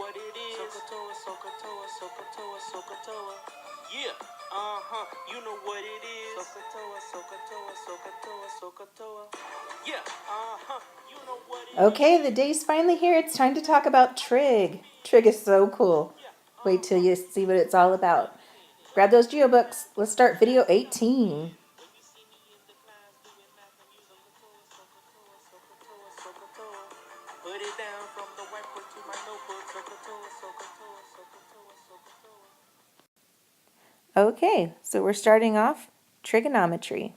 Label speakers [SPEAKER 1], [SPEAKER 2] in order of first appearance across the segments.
[SPEAKER 1] what it is. Sokotoa, Sokotoa, Sokotoa, Sokotoa. Yeah, you know what it is. Sokotoa, Sokotoa, Sokotoa, Sokotoa. Yeah, you know what it is.
[SPEAKER 2] Okay, the day's finally here. It's time to talk about Trig. Trig is so cool. Wait till you see what it's all about. Grab those geobooks. Let's start video 18.
[SPEAKER 1] Put it down from the whiteboard to my notebook. Sokotoa, Sokotoa, Sokotoa, Sokotoa.
[SPEAKER 2] Okay, so we're starting off trigonometry.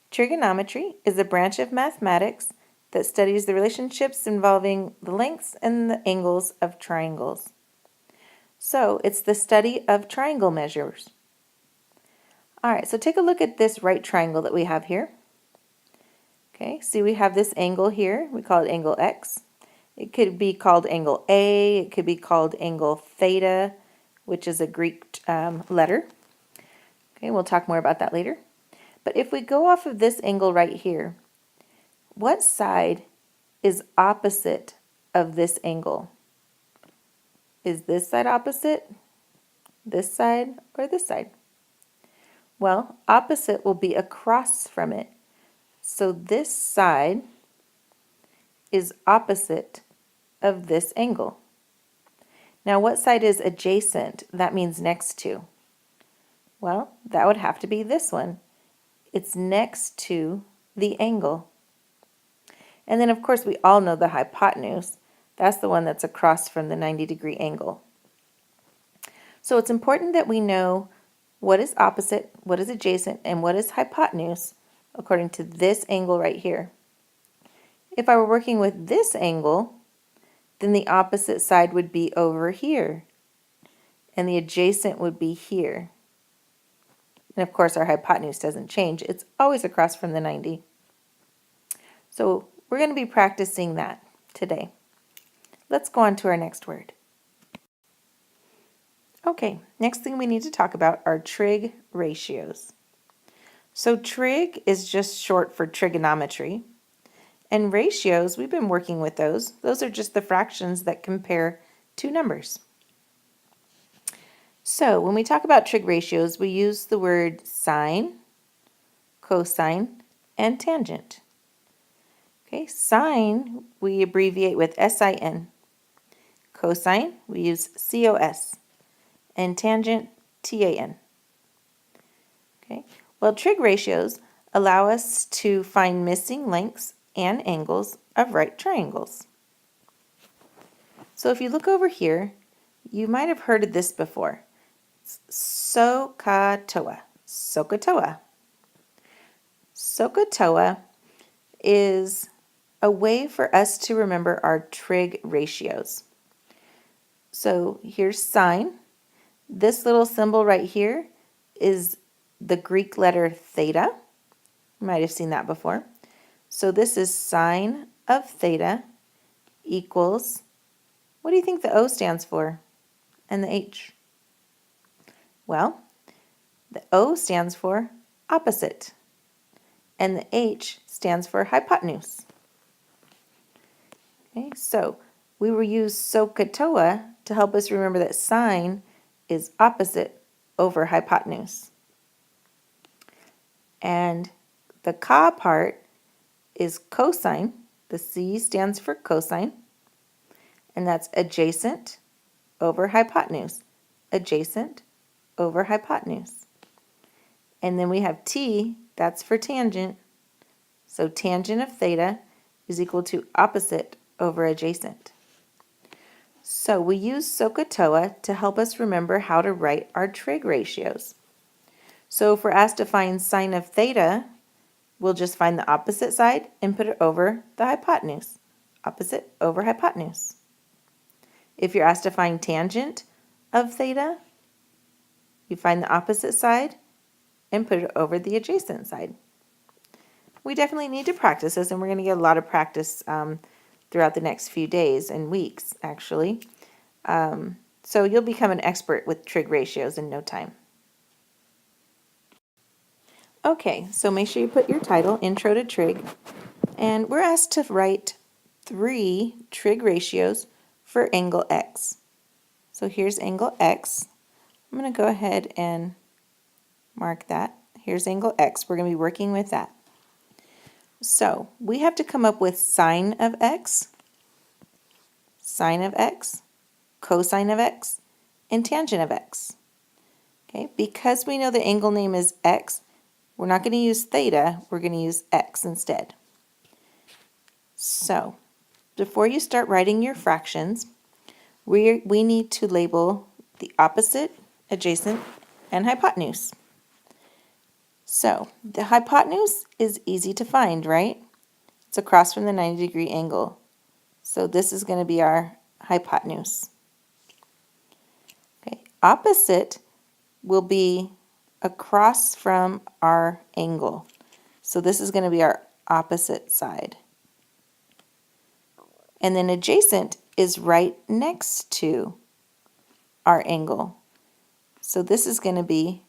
[SPEAKER 2] Trigonometry is a branch of mathematics that studies the relationships involving the lengths and the angles of triangles. So it's the study of triangle measures. All right, so take a look at this right triangle that we have here. Okay, see we have this angle here. We call it angle X. It could be called angle A. It could be called angle theta, which is a Greek letter. Okay, we'll talk more about that later. But if we go off of this angle right here, what side is opposite of this angle? Is this side opposite, this side, or this side? Well, opposite will be across from it. So this side is opposite of this angle. Now what side is adjacent? That means next to. Well, that would have to be this one. It's next to the angle. And then of course we all know the hypotenuse. That's the one that's across from the 90-degree angle. So it's important that we know what is opposite, what is adjacent, and what is hypotenuse according to this angle right here. If I were working with this angle, then the opposite side would be over here, and the adjacent would be here. And of course our hypotenuse doesn't change. It's always across from the 90. So we're going to be practicing that today. Let's go on to our next word. Okay, next thing we need to talk about are trig ratios. So trig is just short for trigonometry. And ratios, we've been working with those. Those are just the fractions that compare two numbers. So when we talk about trig ratios, we use the word sine, cosine, and tangent. Okay, sine we abbreviate with SIN. Cosine we use COS. And tangent, TAN. Okay, well, trig ratios allow us to find missing lengths and angles of right triangles. So if you look over here, you might have heard of this before. SOHCAHTOA. SOHCAHTOA. SOHCAHTOA is a way for us to remember our trig ratios. So here's sine. This little symbol right here is the Greek letter theta. You might have seen that before. So this is sine of theta equals, what do you think the O stands for? And the H? Well, the O stands for opposite, and the H stands for hypotenuse. Okay, so we will use SOHCAHTOA to help us remember that sine is opposite over hypotenuse. And the ka part is cosine. The C stands for cosine, and that's adjacent over hypotenuse. Adjacent over hypotenuse. And then we have T, that's for tangent. So tangent of theta is equal to opposite over adjacent. So we use SOHCAHTOA to help us remember how to write our trig ratios. So if we're asked to find sine of theta, we'll just find the opposite side and put it over the hypotenuse. Opposite over hypotenuse. If you're asked to find tangent of theta, you find the opposite side and put it over the adjacent side. We definitely need to practice this, and we're going to get a lot of practice throughout the next few days and weeks, actually. So you'll become an expert with trig ratios in no time. Okay, so make sure you put your title, Intro to Trig, and we're asked to write 3 trig ratios for angle X. So here's angle X. I'm going to go ahead and mark that. Here's angle X. We're going to be working with that. So we have to come up with sine of X, cosine of X, and tangent of X. Okay, because we know the angle name is X, we're not going to use theta, we're going to use X instead. So before you start writing your fractions, we need to label the opposite, adjacent, and hypotenuse. So the hypotenuse is easy to find, right? It's across from the 90-degree angle. So this is going to be our hypotenuse. Okay, opposite will be across from our angle. So this is going to be our opposite side. And then adjacent is right next to our angle. So this is going to be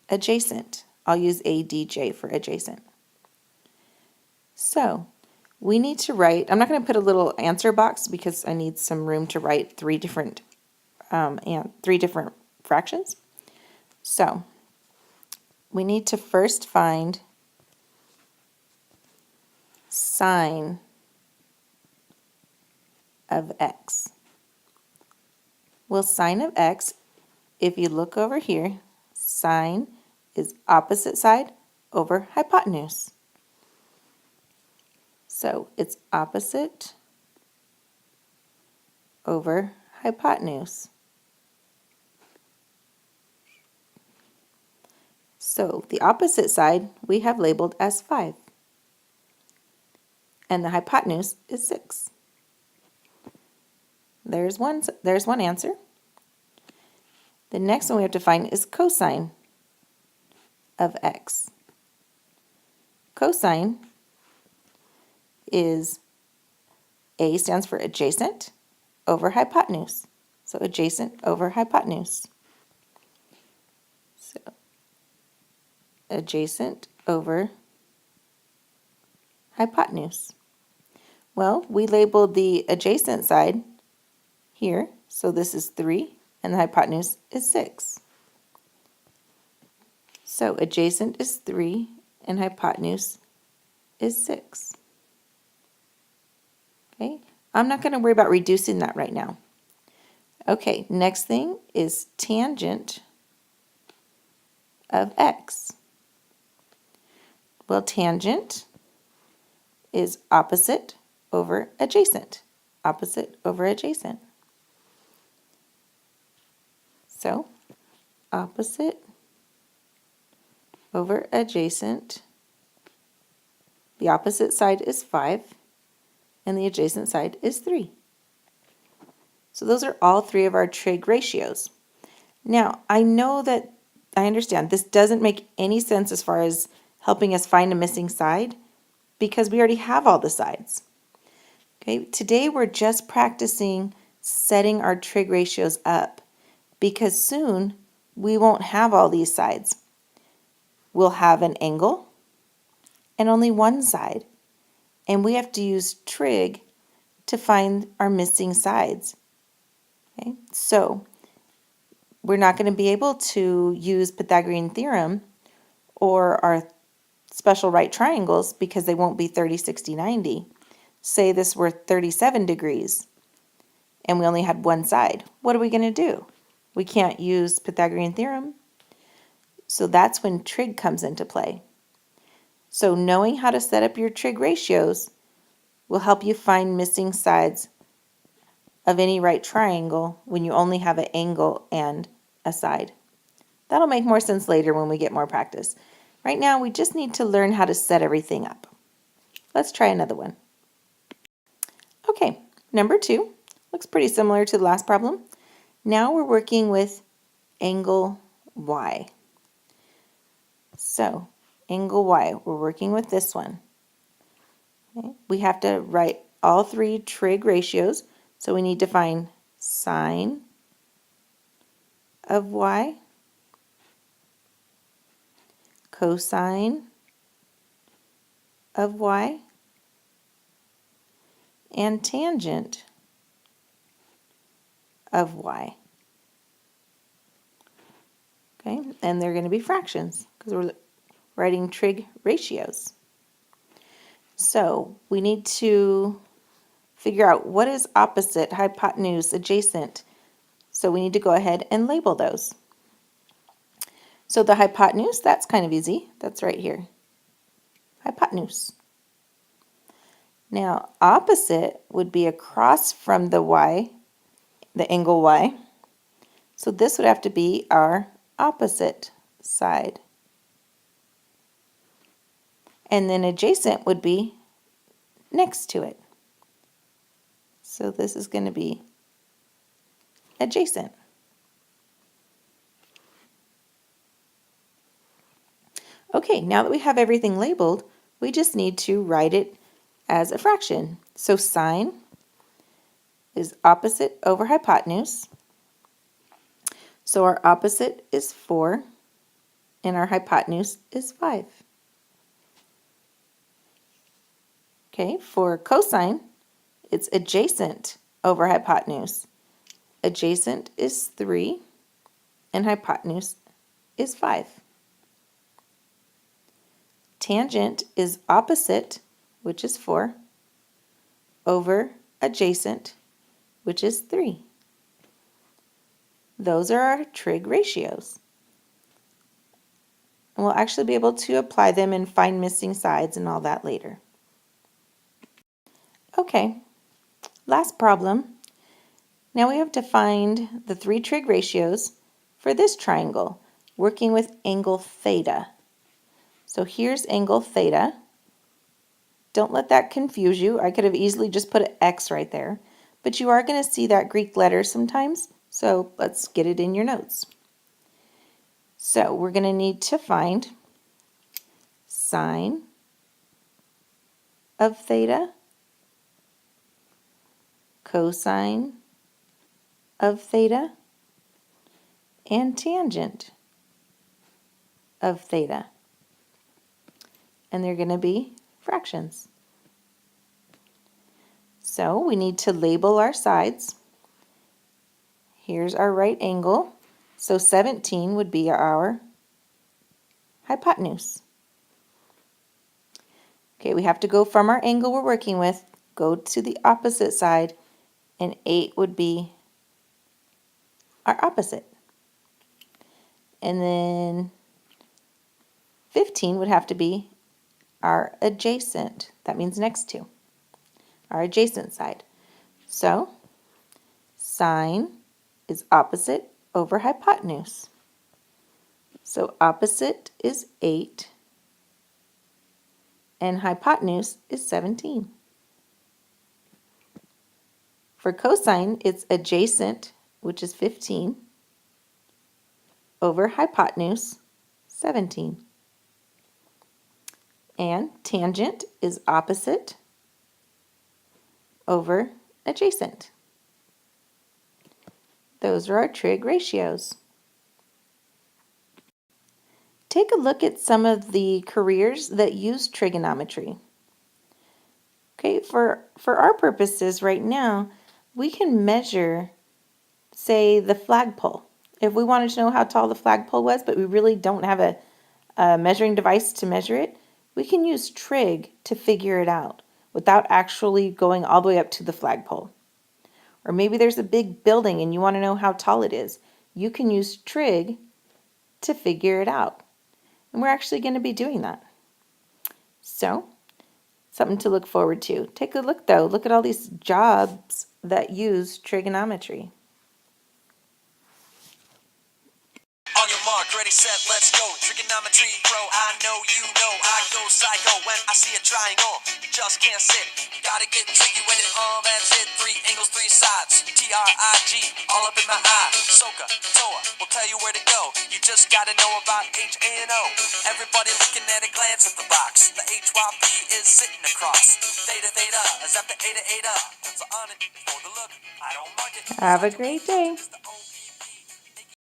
[SPEAKER 2] adjacent. I'll use ADJ for adjacent. So we need to write, I'm not going to put a little answer box because I need some room to write three different fractions. So we need to first find sine of X. Well, sine of X, if you look over here, sine is opposite side over hypotenuse. So it's opposite over hypotenuse. So the opposite side we have labeled as 5. And the hypotenuse is 6. There's one answer. The next one we have to find is cosine of X. Cosine is A stands for adjacent over hypotenuse. So adjacent over hypotenuse. So adjacent over hypotenuse. Well, we labeled the adjacent side here, so this is 3, and the hypotenuse is 6. So adjacent is 3, and hypotenuse is 6. Okay, I'm not going to worry about reducing that right now. Okay, next thing is tangent of X. Well, tangent is opposite over adjacent. Opposite over adjacent. So, opposite over adjacent. The opposite side is 5, and the adjacent side is 3. So those are all three of our trig ratios. Now, I understand this doesn't make any sense as far as helping us find a missing side because we already have all the sides. Okay, today we're just practicing setting our trig ratios up because soon we won't have all these sides. We'll have an angle and only one side, and we have to use trig to find our missing sides. Okay, so we're not going to be able to use Pythagorean theorem or our special right triangles because they won't be 30, 60, 90. Say this were 37 degrees and we only had one side. What are we going to do? We can't use Pythagorean theorem. So that's when trig comes into play. So knowing how to set up your trig ratios will help you find missing sides of any right triangle when you only have an angle and a side. That'll make more sense later when we get more practice. Right now, we just need to learn how to set everything up. Let's try another one. Okay, number 2 looks pretty similar to the last problem. Now we're working with angle Y. So, angle Y, we're working with this one. Okay. We have to write all three trig ratios, so we need to find sine of Y, cosine of Y, and tangent of y. Okay, and they're going to be fractions because we're writing trig ratios. So we need to figure out what is opposite, hypotenuse, adjacent. So we need to go ahead and label those. So the hypotenuse, that's kind of easy. That's right here. Hypotenuse. Now opposite would be across from the y, the angle y. So this would have to be our opposite side. And then adjacent would be next to it. So this is going to be adjacent. Okay, now that we have everything labeled, we just need to write it as a fraction. So sine is opposite over hypotenuse. So our opposite is 4 and our hypotenuse is 5. Okay, for cosine, it's adjacent over hypotenuse. Adjacent is 3 and hypotenuse is 5. Tangent is opposite, which is 4, over adjacent, which is 3. Those are our trig ratios. And we'll actually be able to apply them and find missing sides and all that later. Okay, last problem. Now we have to find the 3 trig ratios for this triangle, working with angle theta. So here's angle theta. Don't let that confuse you. I could have easily just put an X right there, but you are going to see that Greek letter sometimes, so let's get it in your notes. So we're going to need to find sine of theta, cosine of theta, and tangent of theta. And they're going to be fractions. So we need to label our sides. Here's our right angle. So 17 would be our hypotenuse. Okay, we have to go from our angle we're working with, go to the opposite side, and 8 would be our opposite. And then 15 would have to be our adjacent. That means next to our adjacent side. So sine is opposite over hypotenuse. So opposite is 8 and hypotenuse is 17. For cosine, it's adjacent, which is 15, over hypotenuse, 17. And tangent is opposite over adjacent. Those are our trig ratios. Take a look at some of the careers that use trigonometry. Okay, for our purposes right now, we can measure, say, the flagpole. If we wanted to know how tall the flagpole was, but we really don't have a measuring device to measure it, we can use trig to figure it out without actually going all the way up to the flagpole. Or maybe there's a big building and you want to know how tall it is. You can use trig to figure it out. And we're actually going to be doing that. So, something to look forward to. Take a look though. Look at all these jobs that use trigonometry.
[SPEAKER 1] On your mark, ready, set, let's go. Trigonometry, bro, I know you know. I go psycho when I see a triangle. You just can't sit. You gotta get tricky with it. That's it. 3 angles, 3 sides. T-R-I-G, all up in my eye. Soka, Toa, will tell you where to go. You just gotta know about H and O. Everybody looking at a glance at the box. The HYP is sitting across. Theta, theta, is after eta, eta. So on it, for the look, I don't mark it.
[SPEAKER 2] Have a great day.